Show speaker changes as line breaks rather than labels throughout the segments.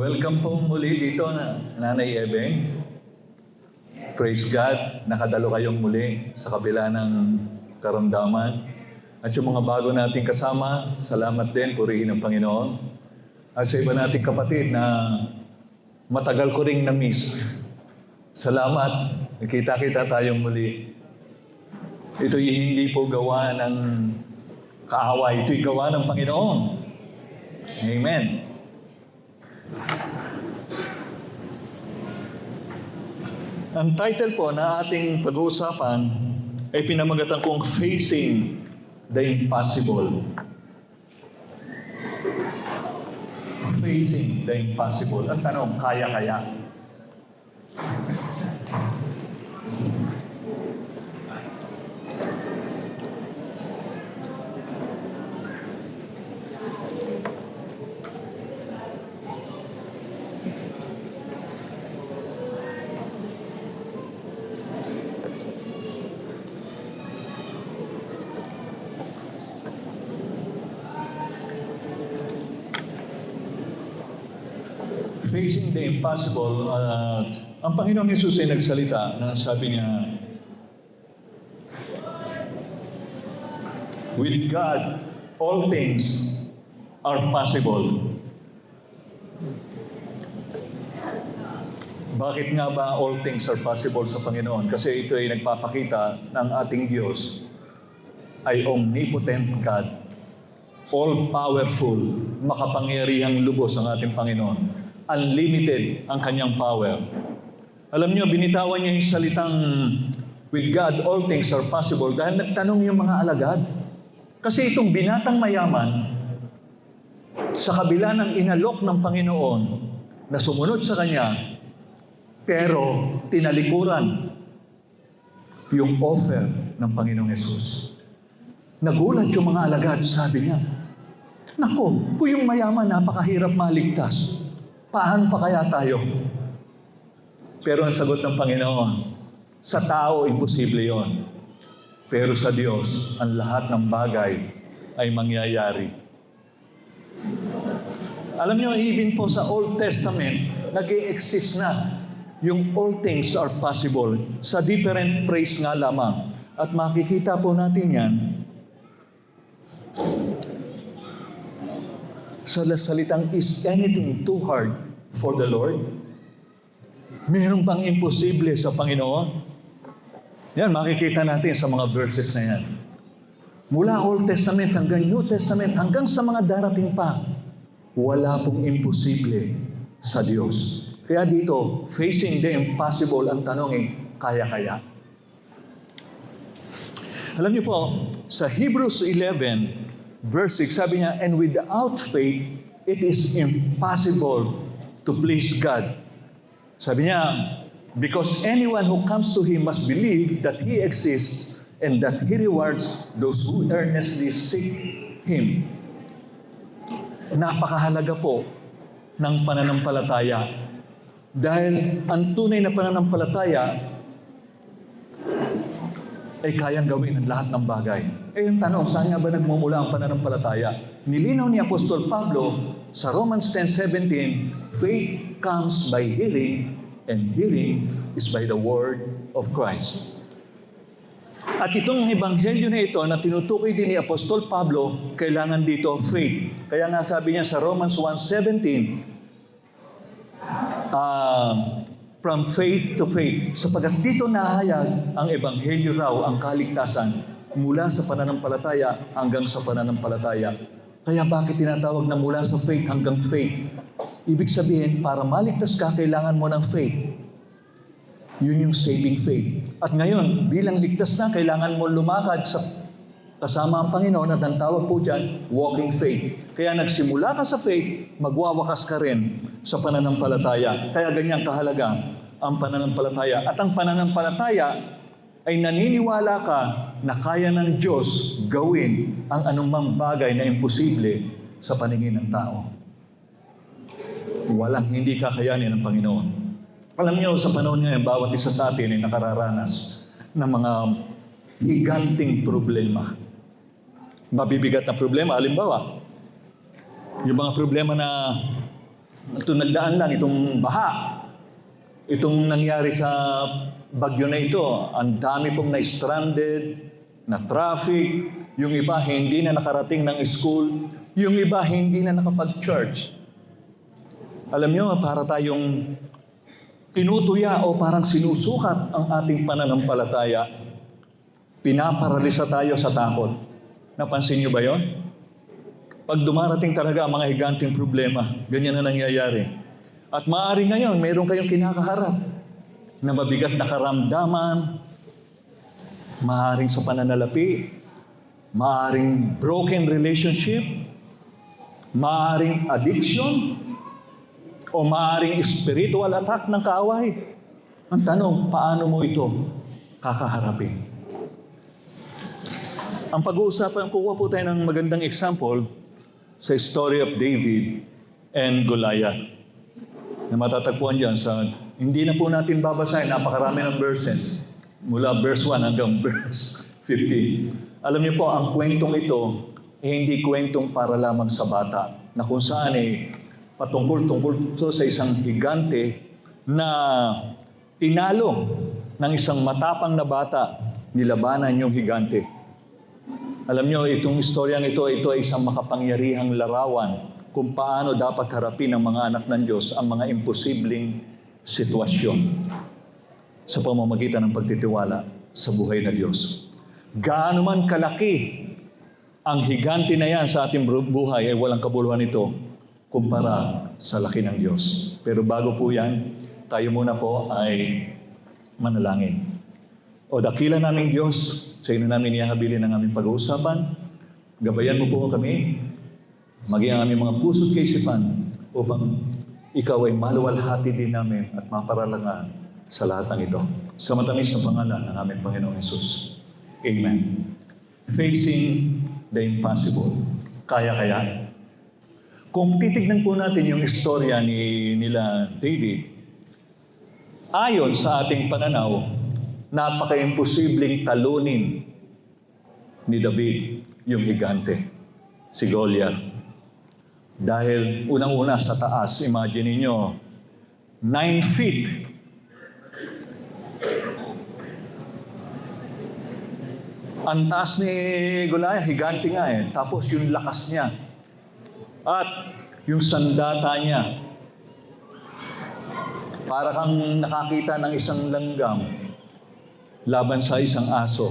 Welcome po muli dito, Nanay Ebeng. Praise God, nakadalo kayong muli sa kabila ng karamdaman. At yung mga bago nating kasama, salamat din, purihin ng Panginoon. At sa iba nating kapatid na matagal ko ring na-miss, salamat, nakita-kita tayong muli. Ito'y hindi po gawa ng kaaway, ito'y gawa ng Panginoon. Amen. Ang title po na ating pag-uusapan ay pinamagatan kong Facing the Impossible. Facing the Impossible. Ang tanong, kaya-kaya? Facing the impossible, ang Panginoong Hesus ay nagsalita na sabi niya, with God, all things are possible. Bakit nga ba all things are possible sa Panginoon? Kasi ito ay nagpapakita ng ating Diyos ay omnipotent God, all-powerful, makapangyarihang lubos ang ating Panginoon. Unlimited ang kanyang power. Alam niyo, binitawan niya yung salitang with God, all things are possible dahil nagtanong yung mga alagad. Kasi itong binatang mayaman, sa kabila ng inalok ng Panginoon na sumunod sa kanya, pero tinalikuran yung offer ng Panginoong Hesus. Nagulat yung mga alagad, sabi niya, "Nako, kung yung mayaman napakahirap maligtas, paano pa kaya tayo?" Pero ang sagot ng Panginoon, sa tao, imposible yon. Pero sa Diyos, ang lahat ng bagay ay mangyayari. Alam niyo, even po sa Old Testament, nag-i-exist na yung all things are possible. Sa different phrase nga lamang. At makikita po natin yan sa salitang, is anything too hard for the Lord? Meron bang imposible sa Panginoon? Yan, makikita natin sa mga verses na yan. Mula Old Testament hanggang New Testament, hanggang sa mga darating pa, wala pong imposible sa Diyos. Kaya dito, facing the impossible, ang tanongin, kaya-kaya? Alam niyo po, sa Hebrews 11, Verse 6, sabi niya, and without faith, it is impossible to please God. Sabi niya, because anyone who comes to Him must believe that He exists and that He rewards those who earnestly seek Him. Napakahalaga po ng pananampalataya. Dahil ang tunay na pananampalataya ay kayang gawin ang lahat ng bagay. Eh, yung tanong, saan nga ba nagmumula ang pananampalataya? Nilinaw ni Apostol Pablo sa Romans 10:17, faith comes by hearing, and hearing is by the word of Christ. At itong ebanghelyo na ito na tinutukoy din ni Apostol Pablo, kailangan dito faith. Kaya nga sabi niya sa Romans 1:17, from faith to faith. Sapagat dito nahayag ang ebanghelyo raw, ang kaligtasan, mula sa pananampalataya hanggang sa pananampalataya. Kaya bakit tinatawag na mula sa faith hanggang faith? Ibig sabihin, para maligtas ka, kailangan mo ng faith. Yun yung saving faith. At ngayon, bilang ligtas na, kailangan mo lumakad sa kasama ang Panginoon at ang tawag po dyan, walking faith. Kaya nagsimula ka sa faith, magwawakas ka rin sa pananampalataya. Kaya ganyan kahalaga ang pananampalataya. At ang pananampalataya ay naniniwala ka na kaya ng Diyos gawin ang anumang bagay na imposible sa paningin ng tao. Walang hindi kakayanin ng Panginoon. Alam niyo, sa panahon ngayon, bawat isa sa atin ay nakararanas ng mga higanting problema. Mabibigat na problema, halimbawa, yung mga problema na Ito nagdaan lang, itong baha. Itong nangyari sa bagyo na ito, ang dami pong na-stranded, na traffic, yung iba hindi na nakarating ng school, yung iba hindi na nakapag-church. Alam nyo, para tayong tinutuya o parang sinusukat ang ating pananampalataya. Pinaparalisa tayo sa takot. Napansin nyo ba yon? Pag dumarating talaga ang mga higanteng problema, ganyan na nangyayari. At maaari ngayon, mayroon kayong kinakaharap na mabigat na karamdaman, maaaring sa pananalapi, maaaring broken relationship, maaaring addiction, o maaaring spiritual attack ng kaaway. Ang tanong, paano mo ito kakaharapin? Ang pag-uusapan, kuha po tayo ng magandang example sa story of David and Goliath. Na matatagpuan dyan sa, hindi na po natin babasahin, napakarami ng verses. Mula verse 1 hanggang verse 15. Alam niyo po, ang kwentong ito, hindi kwentong para lamang sa bata. Na kung saan patungkol-tungkol ito sa isang higante na tinalo ng isang matapang na bata, nilabanan yung higante. Alam niyo, itong istoryang ito ay isang makapangyarihang larawan kung paano dapat harapin ng mga anak ng Diyos ang mga imposibleng sitwasyon sa pamamagitan ng pagtitiwala sa buhay na Diyos. Gaano man kalaki ang higante na yan sa ating buhay ay walang kabuluhan ito kumpara sa laki ng Diyos. Pero bago po yan, tayo muna po ay manalangin. O dakila naming Diyos, sa inyo namin ihahabilin ang aming pag-uusapan. Gabayan mo po kami, maging ang aming mga puso't kaisipan upang ikaw ay maluwalhati din namin at maparalangan sa lahat ng ito. Sa matamis na pangalan ng aming Panginoong Hesus. Amen. Facing the impossible. Kaya-kaya. Kung titignan po natin yung istorya nila David, ayon sa ating pananaw, napaka-imposibleng talunin ni David yung higante, si Goliath. Dahil unang-una sa taas, imagine niyo 9 feet. Ang taas ni Goliath, higante nga Tapos yung lakas niya. At yung sandata niya. Para kang nakakita ng isang langgam laban sa isang aso.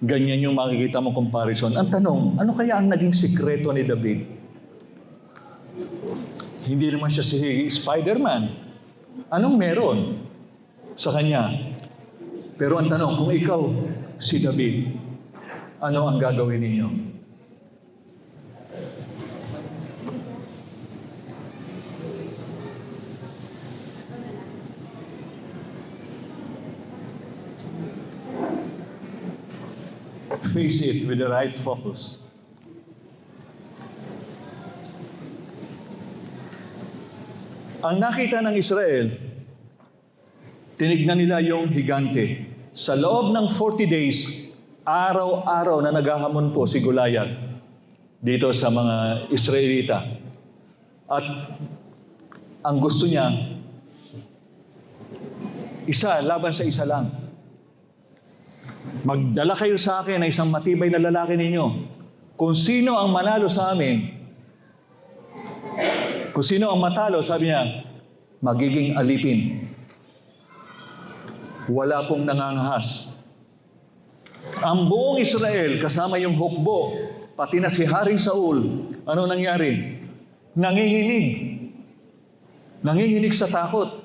Ganyan yung makikita mo comparison. Ang tanong, ano kaya ang naging sikreto ni David? Hindi naman siya si Spider-Man. Anong meron sa kanya? Pero ang tanong, kung ikaw si David, ano ang gagawin ninyo? Face it with the right focus. Ang nakita ng Israel, tinignan nila yung higante. Sa loob ng 40 days, araw-araw na naghahamon po si Goliath dito sa mga Israelita. At ang gusto niya, isa laban sa isa lang. Magdala kayo sa akin ng isang matibay na lalaki ninyo. Kung sino ang manalo sa amin, kung sino ang matalo, sabi niya, magiging alipin. Wala pong nangangahas. Ang buong Israel, kasama yung hukbo, pati na si Haring Saul, ano nangyari? Nanginginig. Nanginginig sa takot.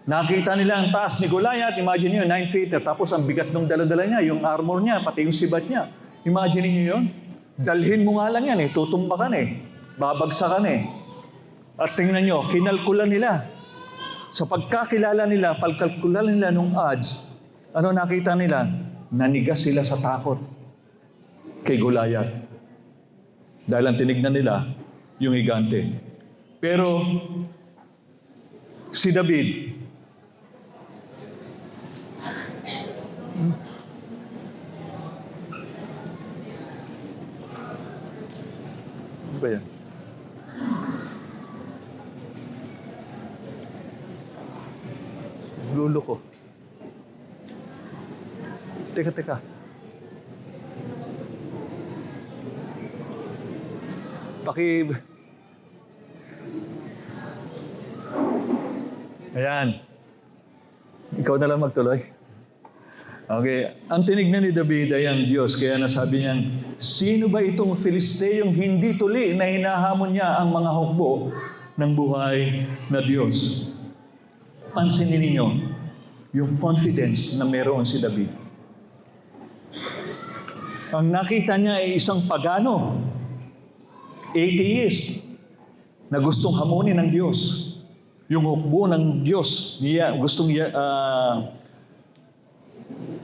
Nakita nila ang taas ni Goliath, imagine niyo, 9 feet, tapos ang bigat ng dala-dala niya, yung armor niya, pati yung sibat niya. Imagine niyo yun? Dalhin mo nga lang yan tutumbakan babagsakan At tingnan niyo, kinalkulan nila. Sa pagkakilala nila, pagkalkulan nila nung odds, ano nakita nila? Nanigas sila sa takot kay Goliath. Dahil ang tinignan nila, yung higante. Pero, si David, ano ba yan? Teka. Ayan. Ikaw na lang magtuloy. Okay. Ang tinignan ni David ay ang Diyos. Kaya nasabi niya, sino ba itong Filisteyong hindi tuli na hinahamon niya ang mga hukbo ng buhay na Diyos? Pansinin ninyo yung confidence na meron si David. Ang nakita niya ay isang pagano, atheist, na gustong hamunin ng Diyos. Yung hukbo ng Diyos, niya gustong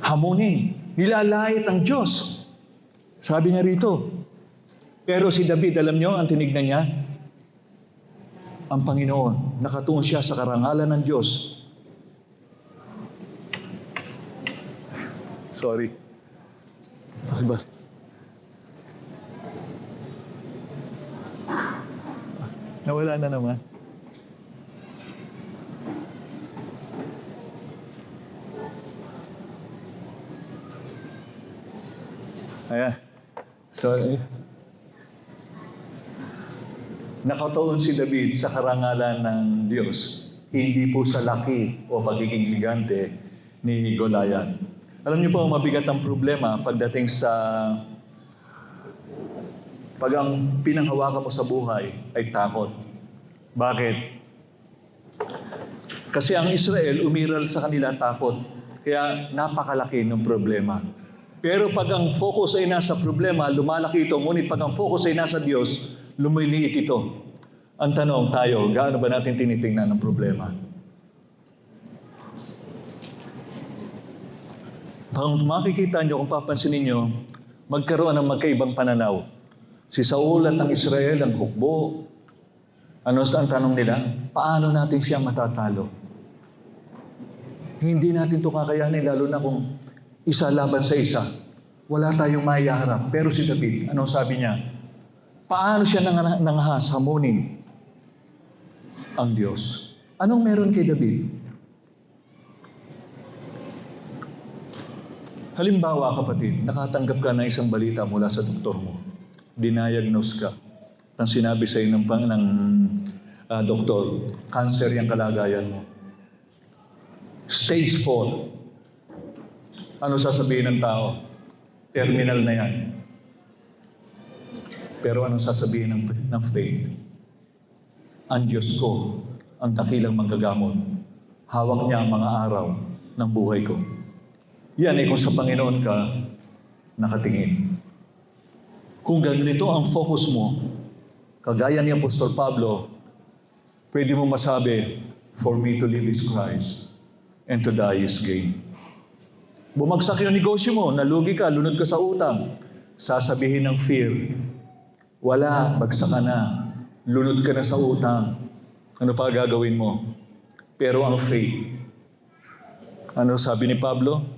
hamunin. Nilalait ang Diyos. Sabi nga rito. Pero si David, alam nyo, ang tinignan niya, ang Panginoon, nakatuon siya sa karangalan ng Diyos. Sorry. Bakit? Nawala na naman. Ayan. Sorry. Nakatuon si David sa karangalan ng Diyos. Hindi po sa laki o pagiging gigante ni Goliath. Alam niyo po, mabigat ang problema pagdating sa pag ang pinanghawakan mo sa buhay ay takot. Bakit? Kasi ang Israel, umiral sa kanila takot. Kaya napakalaki ng problema. Pero pag ang focus ay nasa problema, lumalaki ito. Ngunit pag ang focus ay nasa Diyos, lumiliit ito. Ang tanong tayo, gaano ba natin tinitingnan ang problema? Kung makikita nyo, kung papansinin nyo, magkaroon ng magkaibang pananaw. Si Saul at ang Israel, ang hukbo. Ano ang tanong nila? Paano natin siya matatalo? Hindi natin ito kakayanin, lalo na kung isa laban sa isa. Wala tayong maiharap. Pero si David, anong sabi niya? Paano siya nanghas hamunin ang Diyos? Anong meron kay David? Halimbawa, kapatid, nakatanggap ka ng isang balita mula sa doktor mo. Diniagnose ka. Ang sinabi sa iyo ng doktor, cancer yung kalagayan mo. Stage 4. Ano sasabihin ng tao? Terminal na yan. Pero anong sasabihin ng faith? Ang Diyos ko, ang dakilang manggagamot. Hawak niya ang mga araw ng buhay ko. Yan ay kung sa Panginoon ka nakatingin. Kung ganito ang focus mo, kagaya ni Apostol Pablo, pwede mo masabi, for me to live is Christ, and to die is gain. Bumagsak yung negosyo mo, nalugi ka, lunod ka sa utang. Sasabihin ng fear, wala, bagsak ka na, lunod ka na sa utang. Ano pa gagawin mo? Pero ang faith, ano sabi ni Pablo?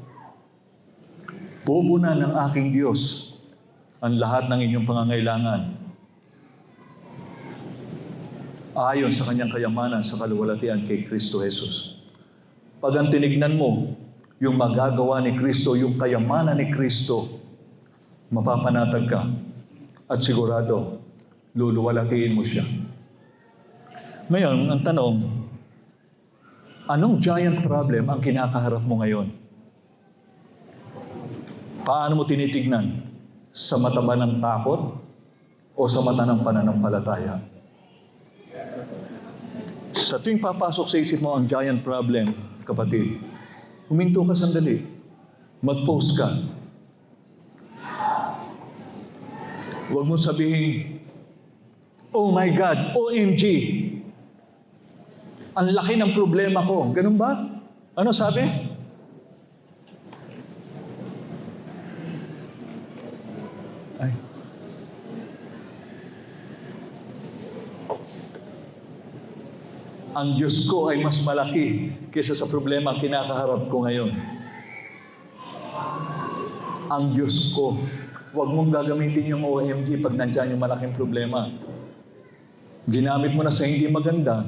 Pupunan ng aking Diyos ang lahat ng inyong pangangailangan. Ayon sa kanyang kayamanan sa kaluwalhatian kay Kristo Jesus. Pag ang tinignan mo, yung magagawa ni Kristo, yung kayamanan ni Kristo, mapapanatag ka at sigurado, luluwalhatiin mo siya. Ngayon, ang tanong, anong giant problem ang kinakaharap mo ngayon? Paano mo tinitignan? Sa mata ba ng takot o sa mata ng pananampalataya? Sa tuwing papasok sa isip mo ang giant problem, kapatid, huminto ka sandali. Mag-post ka. Huwag mo sabihin, oh my God, OMG, ang laki ng problema ko. Ganun ba? Ano sabi? Ay. Ang Diyos ko ay mas malaki kaysa sa problema ang kinakaharap ko ngayon. Ang Diyos ko. Huwag mong gagamitin yung OMG pag nandyan yung malaking problema. Ginamit mo na sa hindi maganda.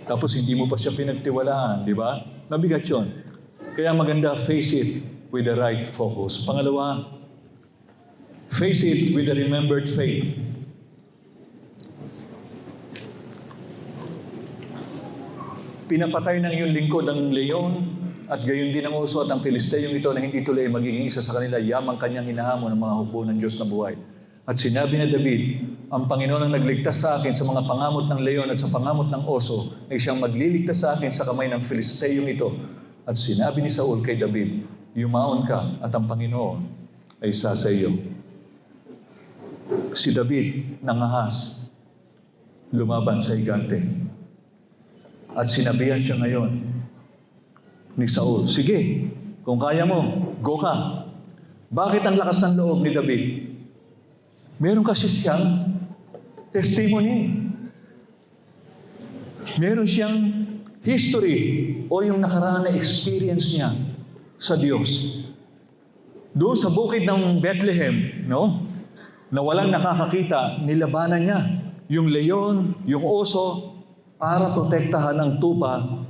Tapos hindi mo pa siya pinagtiwalaan, di ba? Mabigat yun. Kaya maganda, face it with the right focus. Pangalawa, face it with the remembered faith. Pinapatay ng iyong lingkod ang leon at gayon din ang oso at ang Filisteyong ito na hindi tuloy magiging isa sa kanila, yamang kanyang hinahamon ng mga hukbo ng Diyos na buhay. At sinabi na David, ang Panginoon ang nagligtas sa akin sa mga pangamot ng leon at sa pangamot ng oso, ay siyang magliligtas sa akin sa kamay ng Filisteyong ito. At sinabi ni Saul kay David, yumaon ka at ang Panginoon ay isa sa iyo. Si David nangahas, lumaban sa higante. At sinabihan siya ngayon ni Saul, sige, kung kaya mo, go ka. Bakit ang lakas ng loob ni David? Meron kasi siyang testimony. Meron siyang history o yung nakaraan na experience niya sa Diyos. Doon sa bukid ng Bethlehem, no? Na walang nakakakita, nilabanan niya yung leon, yung oso, para protektahan ang tupa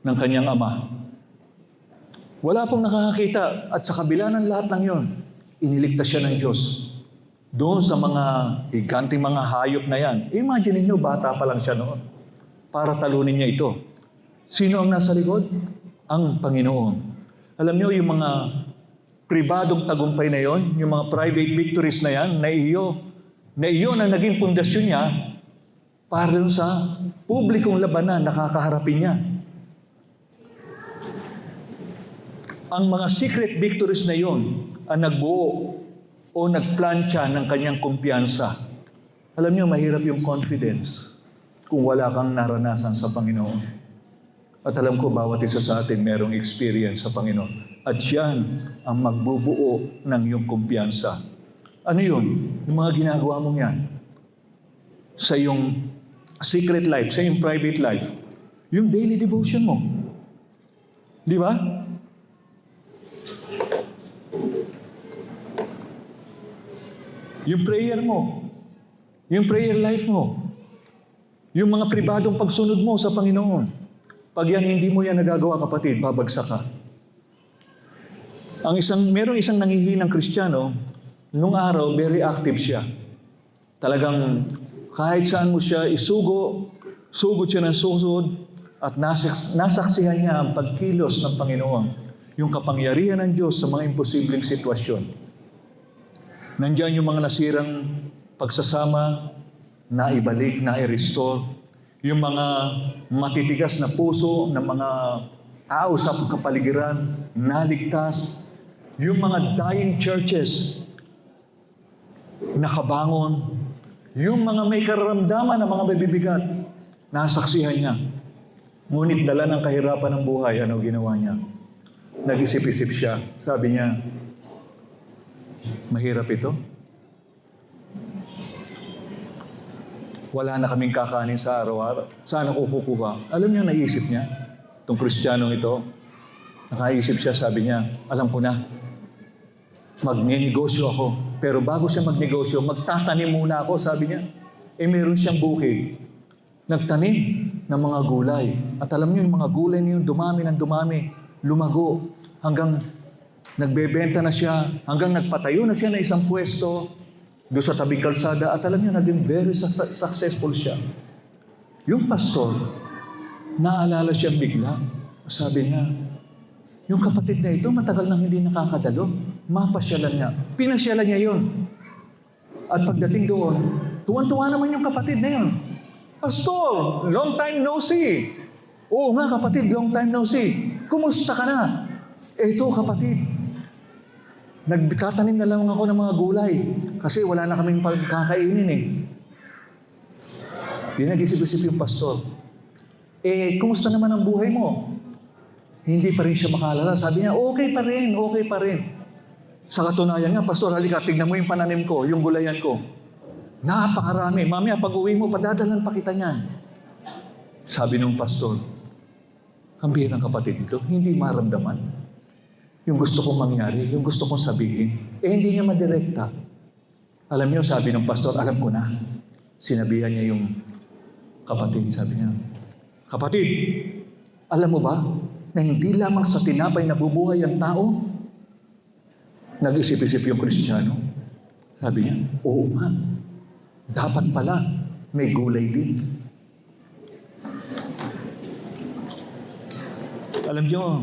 ng kanyang ama. Wala pong nakakakita at sa kabila ng lahat ng yon, iniligtas siya ng Diyos. Doon sa mga higanting mga hayop na yan, imagine niyo, bata pa lang siya noon para talunin niya ito. Sino ang nasa likod? Ang Panginoon. Alam niyo, yung mga pribadong tagumpay na yon, yung mga private victories na yan, na iyon ang naging pundasyon niya para doon sa publikong labanan na kakaharapin niya. Ang mga secret victories na yon ang nagbuo o nagplantya ng kanyang kumpiyansa. Alam niyo, mahirap yung confidence kung wala kang naranasan sa Panginoon. At alam ko, bawat isa sa atin merong experience sa Panginoon. At yan ang magbubuo ng iyong kumpiyansa. Ano yun? Yung mga ginagawa mong yan sa iyong secret life, sa iyong private life. Yung daily devotion mo. Di ba? Yung prayer mo. Yung prayer life mo. Yung mga pribadong pagsunod mo sa Panginoon. Pag yan hindi mo yan nagagawa, kapatid, babagsak ka. Merong isang nangihinang Kristiyano, nung araw, very active siya. Talagang kahit saan mo siya isugo, sugod siya ng susod, at nasaksihan niya ang pagkilos ng Panginoon. Yung kapangyarihan ng Diyos sa mga imposibleng sitwasyon. Nandiyan yung mga nasirang pagsasama, naibalik, na-restore. Yung mga matitigas na puso ng mga tao sa kapaligiran, naligtas. Yung mga dying churches, nakabangon. Yung mga may kararamdaman ng mga bibibigat, nasaksihan niya. Ngunit dala ng kahirapan ng buhay, ano ginawa niya? Nag-isip-isip siya. Sabi niya, mahirap ito. Wala na kaming kakanin sa araw-araw. Saan ako kukuha? Alam niyo, naisip niya, itong Kristiyanong ito, nakaisip siya, sabi niya, alam ko na, magnenegosyo ako. Pero bago siya magnegosyo, magtatanim muna ako, sabi niya. Meron siyang bukid. Nagtanim ng mga gulay. At alam niyo, yung mga gulay niyo, dumami ng dumami, lumago, hanggang nagbebenta na siya, hanggang nagpatayo na siya na isang pwesto doon sa tabing kalsada. At alam niyo, naging very successful siya. Yung pastor, naalala siya bigla. Sabi niya, yung kapatid na ito, matagal nang hindi nakakadalo. Mapasyalan niya. Pinasyalan niya yun. At pagdating doon, tuwan-tuwa naman yung kapatid na yun. Pastor, long time no see. Oo nga kapatid, long time no see. Kumusta ka na? Ito kapatid, nagtatanim na lang ako ng mga gulay kasi wala na kaming pagkakainin eh. Pinag-isip-isip yung pastor. Kumusta naman ang buhay mo? Hindi pa rin siya makalala. Sabi niya, okay pa rin. Sa katunayan nga, pastor, halika, tignan mo yung pananim ko, yung gulayan ko. Napakarami. Mamaya, pag-uwi mo, padadalan pa kita niyan. Sabi ng pastor, kambira ng kapatid ito, hindi maramdaman. Yung gusto kong mangyari, yung gusto kong sabihin, hindi niya madirekta. Alam niyo, sabi ng pastor, alam ko na. Sinabihan niya yung kapatid, sabi niya, kapatid, alam mo ba, na hindi lamang sa tinapay nabubuhay ang tao? Nag-isip-isip yung Kristiyano. Sabi niya, oo nga, dapat pala may gulay din. Alam niyo,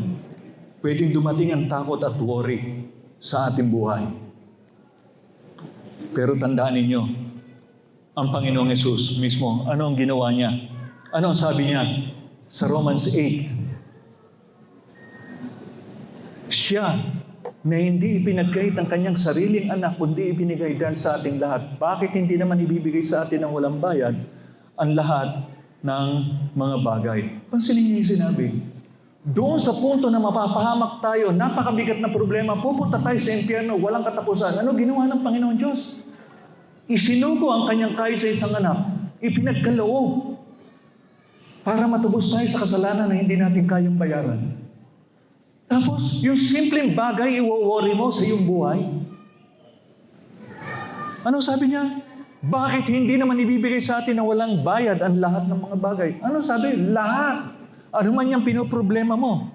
pwedeng dumating ang takot at worry sa ating buhay. Pero tandaan ninyo, ang Panginoong Yesus mismo, ano ang ginawa niya? Ano ang sabi niya sa Romans 8? Siya na hindi ipinagkait ang kanyang sariling anak, kundi ibinigay dahil sa ating lahat. Bakit hindi naman ibibigay sa atin ng walang bayad ang lahat ng mga bagay? Pansinin niyo yung sinabi. Doon sa punto na mapapahamak tayo, napakabigat na problema, pupunta tayo sa impyerno, walang katapusan. Ano ginawa ng Panginoon Diyos? Isinuko ang kanyang kaisa-isang anak, ipinagkaloob para matubos tayo sa kasalanan na hindi natin kayang bayaran. Tapos, yung simpleng bagay iwo-worry mo sa iyong buhay. Ano sabi niya? Bakit hindi naman ibibigay sa atin na walang bayad ang lahat ng mga bagay? Ano sabi? Lahat. Ano man yung pinoproblema mo.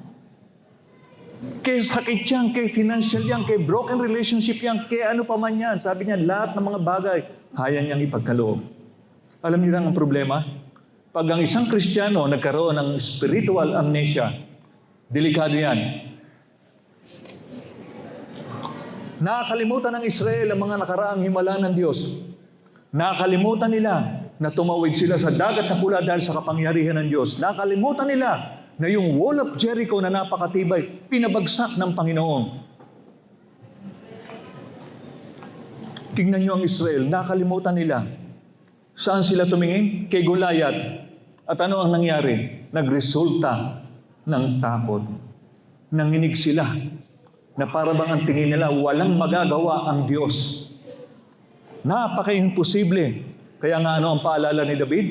Kay sakit yan, kay financial yan, kay broken relationship yan, kay ano pa man yan. Sabi niya, lahat ng mga bagay, kaya niyang ipagkaloob. Alam niyo lang ang problema? Pag ang isang Kristiyano nagkaroon ng spiritual amnesia, delikado yan. Nakakalimutan ng Israel ang mga nakaraang himala ng Diyos. Nakakalimutan nila na tumawid sila sa dagat na pula dahil sa kapangyarihan ng Diyos. Nakakalimutan nila na yung wall of Jericho na napakatibay, pinabagsak ng Panginoon. Tingnan niyo ang Israel, nakakalimutan nila. Saan sila tumingin? Kay Goliath. At ano ang nangyari? Nagresulta ng takot. Nanginig sila na para bang ang tingin nila walang magagawa ang Diyos. Napaka-imposible. Kaya nga ano ang paalala ni David?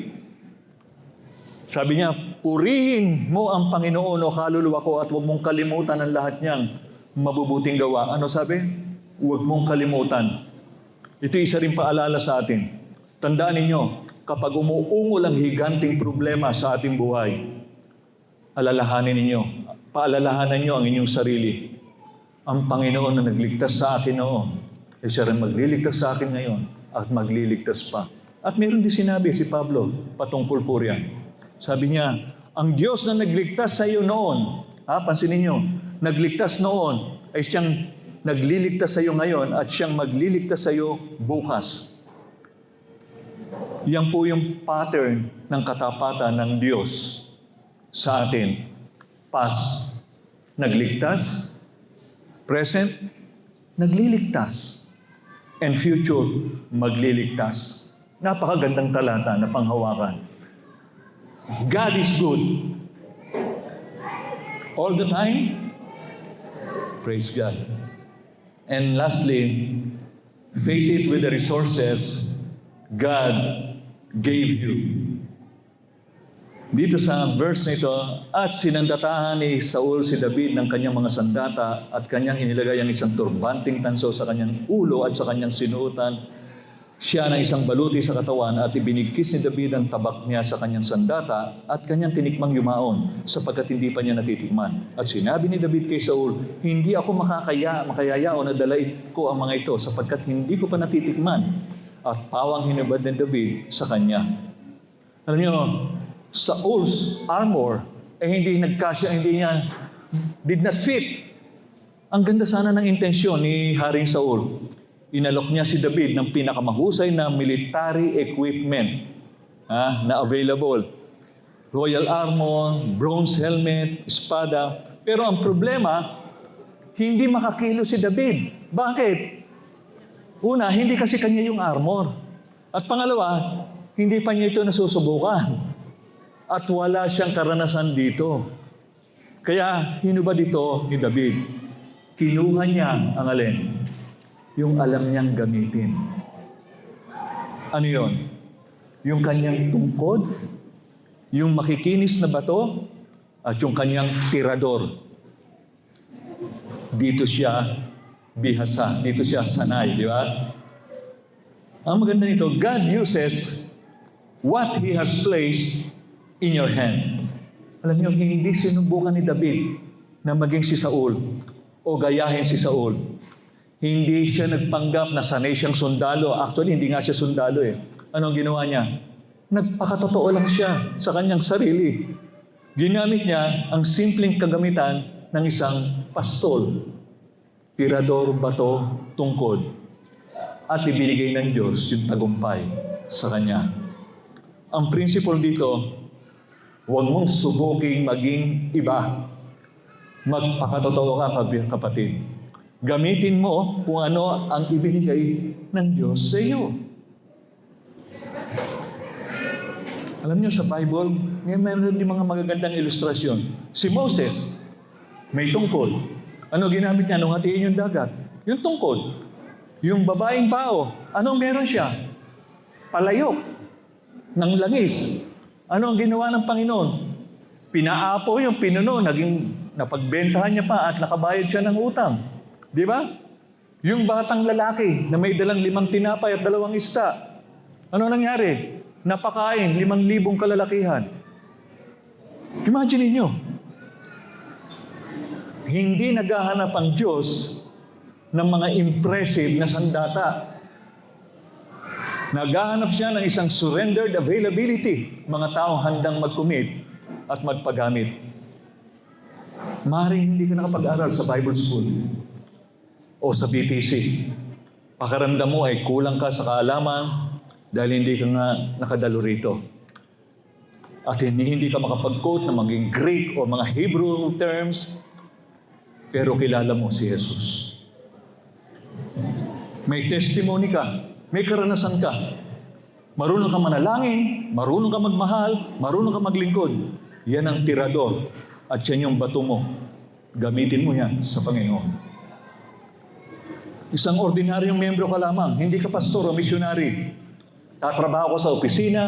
Sabi niya, purihin mo ang Panginoon o kaluluwa ko at huwag mong kalimutan ang lahat niyang mabubuting gawa. Ano sabi? Huwag mong kalimutan. Ito isa rin paalala sa atin. Tandaan ninyo, kapag umuungol ang higanting problema sa ating buhay, alalahanin ninyo, paalalahanan niyo ang inyong sarili. Ang Panginoon na nagligtas sa akin noon, ay siya rin magliligtas sa akin ngayon at magliligtas pa. At meron din sinabi si Pablo patungkol po riyan. Sabi niya, ang Diyos na nagligtas sa iyo noon, pansinin niyo, nagligtas noon, ay siyang nagliligtas sa iyo ngayon at siyang magliligtas sa iyo bukas. Yan po yung pattern ng katapatan ng Diyos sa atin. Past, nagligtas. Present, nagliligtas. And future, magliligtas. Napakagandang talata na panghawakan. God is good. All the time, praise God. And lastly, face it with the resources God gave you. Dito sa verse nito, at sinandatahan ni Saul si David ng kanyang mga sandata at kanyang inilagay ang isang turbanting tanso sa kanyang ulo at sa kanyang sinuotan siya ng isang baluti sa katawan at ibinigkis ni David ang tabak niya sa kanyang sandata at kanyang tinikmang yumaon sapagkat hindi pa niya natitikman. At sinabi ni David kay Saul, hindi ako makayayao na dalain ko ang mga ito sapagkat hindi ko pa natitikman. At pawang hinubad ni David sa kanya. Alam niyo, Saul's armor hindi nagkasya, did not fit. Ang ganda sana ng intensyon ni Haring Saul. Inalok niya si David ng pinakamahusay na military equipment na available. Royal armor, bronze helmet, espada. Pero ang problema, hindi makakilo si David. Bakit? Una, hindi kasi kanya yung armor. At pangalawa, hindi pa niya ito nasusubukan. At wala siyang karanasan dito. Kaya hinubad ito ni David. Kinuha niya ang alin? Yung alam niyang gamitin. Ano yon? Yung kanyang tungkod, yung makikinis na bato, at yung kanyang tirador. Dito siya bihasa, dito siya sanay, di ba? Ang maganda nito, God uses what He has placed in your hand. Alam niyo, hindi sinubukan ni David na maging si Saul o gayahin si Saul. Hindi siya nagpanggap na sanay siyang sundalo. Actually, hindi nga siya sundalo eh. Anong ginawa niya? Nagpakatotoo lang siya sa kanyang sarili. Ginamit niya ang simpleng kagamitan ng isang pastol, tirador, bato, tungkod, at ibinigay ng Diyos yung tagumpay sa kanya. Ang principle dito, huwag mong subuking maging iba. Magpakatotoo ka, kapatid. Gamitin mo kung ano ang ibinigay ng Diyos sa iyo. Alam niyo, sa Bible, mayroon din mga magagandang ilustrasyon. Si Moses, may tungkod. Ano ginamit niya nung hatiin yung dagat? Yung tungkod. Yung babaeng tao, anong meron siya? Palayok ng langis. Ano ang ginawa ng Panginoon? Pinaapo yung pinuno, napagbentahan niya pa at nakabayad siya ng utang. Di ba? Yung batang lalaki na may dalang 5 tinapay at 2 isda. Ano nangyari? Napakain 5,000 kalalakihan. Imagine niyo. Hindi naghahanap ang Diyos ng mga impressive na sandata. Naghahanap siya ng isang surrendered availability, mga taong handang mag-commit at magpagamit. Maaaring hindi ka nakapag-aral sa Bible School o sa BTC. Pakiramdam mo ay kulang ka sa kaalaman dahil hindi ka nga nakadalo rito. At hindi ka makapag-quote ng maging Greek o mga Hebrew terms, pero kilala mo si Jesus. May testimony ka, may karanasan ka. Marunong ka manalangin, marunong ka magmahal, marunong ka maglingkod. Yan ang tirador at yan yung bato mo. Gamitin mo yan sa Panginoon. Isang ordinaryong membro ka lamang, hindi ka pastor o missionary. Tatrabaho ko sa opisina,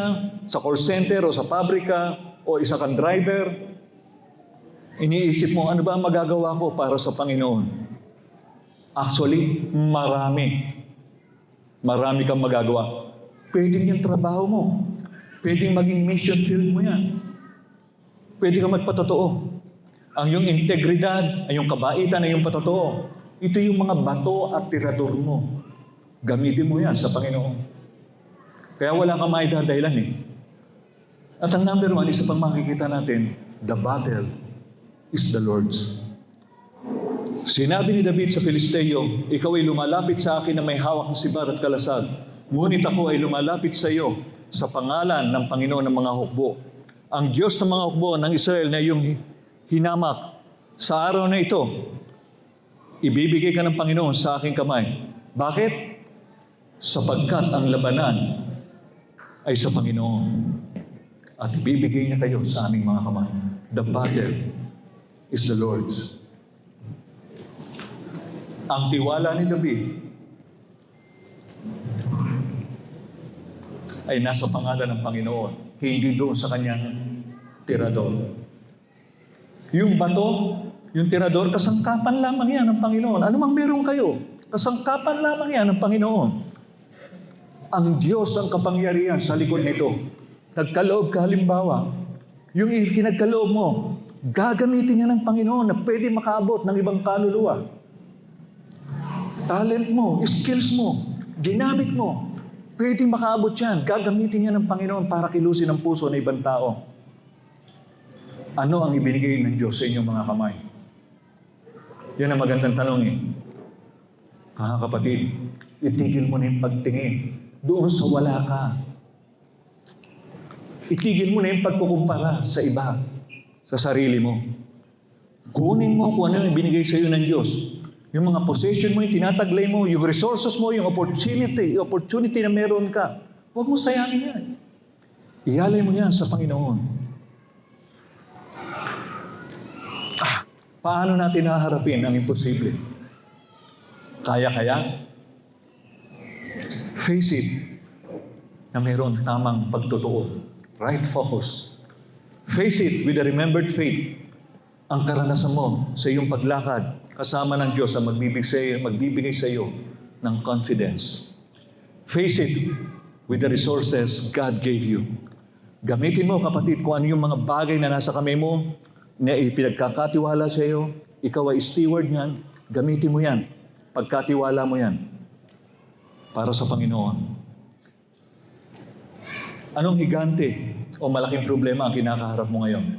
sa call center o sa pabrika o isa kang driver. Iniisip mo, ano ba ang magagawa ko para sa Panginoon? Actually, marami. Marami kang magagawa. Pwedeng yung trabaho mo. Pwedeng maging mission field mo yan. Pwede kang magpatotoo. Ang iyong integridad, ang iyong kabaitan, ang iyong patotoo. Ito yung mga bato at tirador mo. Gamitin mo yan sa Panginoon. Kaya wala kang maidadahilan eh. At ang number 1, isa pang makikita natin, the battle is the Lord's. Sinabi ni David sa Filisteo, ikaw ay lumalapit sa akin na may hawak ng sibar at kalasag. Ngunit ako ay lumalapit sa iyo sa pangalan ng Panginoon ng mga hukbo. Ang Diyos ng mga hukbo ng Israel na iyong hinamak sa araw na ito, ibibigay ka ng Panginoon sa aking kamay. Bakit? Sapagkat ang labanan ay sa Panginoon. At ibibigay niya kayo sa aming mga kamay. The battle is the Lord's. Ang tiwala ni David ay nasa pangalan ng Panginoon, hindi doon sa kanyang tirador. Yung bato, yung tirador, kasangkapan lamang yan ng Panginoon. Ano mang meron kayo, kasangkapan lamang yan ng Panginoon. Ang Diyos ang kapangyarihan sa likod nito. Nagkaloob ka halimbawa, yung kinagkaloob mo, gagamitin niya ng Panginoon na pwede makaabot ng ibang kaluluwa. Talent mo, skills mo, ginamit mo, pwede makaabot yan. Gagamitin niya ng Panginoon para kilusin ang puso ng ibang tao. Ano ang ibinigay ng Diyos sa inyong mga kamay? Yan ang magandang tanong eh. Kapatid, itigil mo na yung pagtingin doon sa wala ka. Itigil mo na yung pagkukumpara sa iba, sa sarili mo. Kunin mo kung ano yung binigay sa iyo ng Diyos. Yung mga possession mo, yung tinataglay mo, yung resources mo, yung opportunity na meron ka. Huwag mo sayangin yan. Ialay mo yan sa Panginoon. Paano natin haharapin ang imposible? Kaya? Face it na mayroon tamang pagtotoo. Right focus. Face it with a remembered faith. Ang karanasan mo sa iyong paglakad kasama ng Diyos ang magbibigay sa iyo ng confidence. Face it with the resources God gave you. Gamitin mo, kapatid, kung ano yung mga bagay na nasa kamay mo, na ipinagkakatiwala sa iyo, ikaw ay steward niyan, gamitin mo yan. Pagkatiwala mo yan para sa Panginoon. Anong higante o malaking problema ang kinakaharap mo ngayon?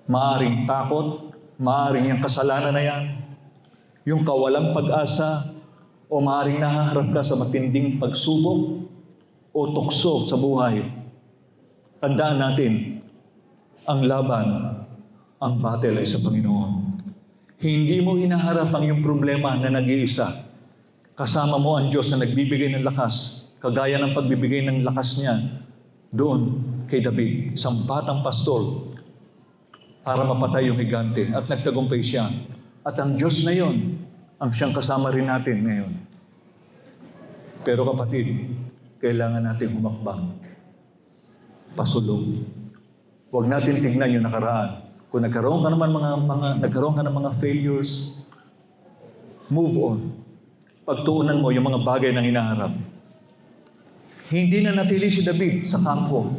Maaring takot, maaring yung kasalanan na yan, yung kawalang pag-asa, o maaring nahaharap ka sa matinding pagsubok o tukso sa buhay. Tandaan natin, ang laban, ang battle ay sa Panginoon. Hindi mo hinaharap ang iyong problema na nag-iisa. Kasama mo ang Diyos na nagbibigay ng lakas, kagaya ng pagbibigay ng lakas niya doon kay David, isang batang pastor, para mapatay yung higante, at nagtagumpay siya. At ang Diyos na yon ang siyang kasama rin natin ngayon. Pero kapatid, kailangan natin humakbang. Pasulong. Huwag natin tingnan yung nakaraan. Kung nagkaroon ka naman nagkaroon ka ng mga failures, move on. Pagtuunan mo yung mga bagay na hinaharap. Hindi na natili si David sa kampo.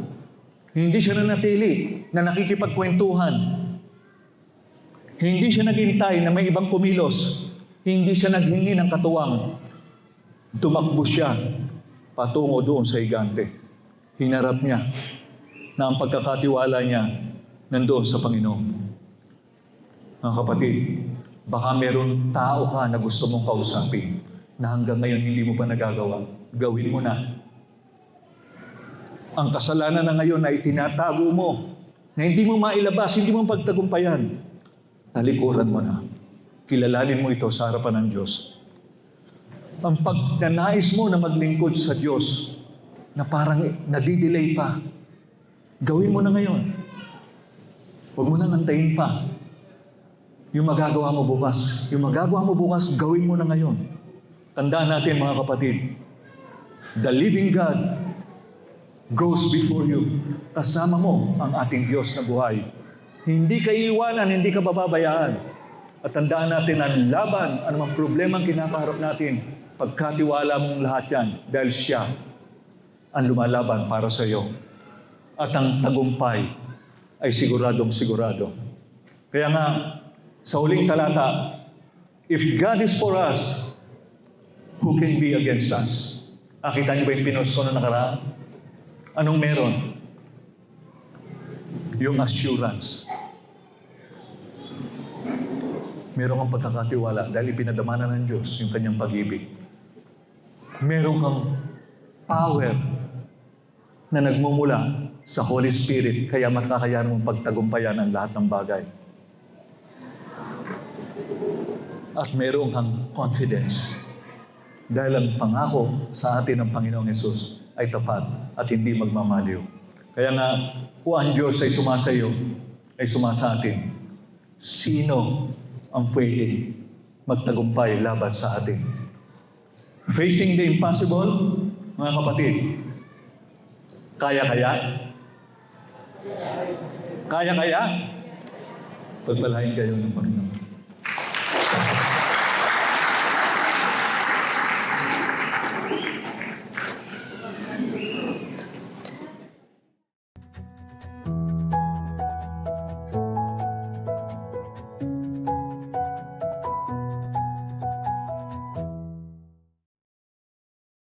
Hindi siya na natili na nakikipagkwentuhan. Hindi siya naghintay na may ibang kumilos. Hindi siya naghingi ng katuwang. Tumakbo siya patungo doon sa higante. Hinarap niya na ang pagkakatiwala niya nandoon sa Panginoon. Mga kapatid, baka meron tao ka na gusto mong kausapin na hanggang ngayon hindi mo pa nagagawa. Gawin mo na. Ang kasalanan na ngayon na itinatago mo, na hindi mo mailabas, hindi mo pagtagumpayan, talikuran mo na. Kilalanin mo ito sa harapan ng Diyos. Ang pagnanais mo na maglingkod sa Diyos, na parang nadidelay pa, gawin mo na ngayon. Huwag mo nang antayin pa. Yung magagawa mo bukas. Yung magagawa mo bukas, gawin mo na ngayon. Tandaan natin, mga kapatid, the living God goes before you. Kasama mo ang ating Diyos na buhay. Hindi ka iiwanan, hindi ka bababayaan. At tandaan natin ang laban, anumang problema ang kinakaharap natin, pagkatiwala mong lahat yan, dahil siya ang lumalaban para sa iyo. At ang tagumpay ay siguradong sigurado. Kaya nga, sa huling talata, if God is for us, who can be against us? Nakita niyo ba yung pinost ko na nakaraan? Anong meron? Yung assurance. Meron kang pagkakatiwala dahil ipinadamanan ng Diyos yung kanyang pag-ibig. Meron kang power na nagmumula sa Holy Spirit, kaya makakayanan mong pagtagumpayan ang lahat ng bagay. At meron kang confidence dahil ang pangako sa atin ng Panginoong Hesus ay tapat at hindi magmamaliw. Kaya nga, kung ang Diyos ay sumasayo, ay sumasa atin, sino ang pwede magtagumpay laban sa atin? Facing the impossible, mga kapatid, kaya-kaya? Kaya-kaya? Pagpalain kayo ng Panginoon.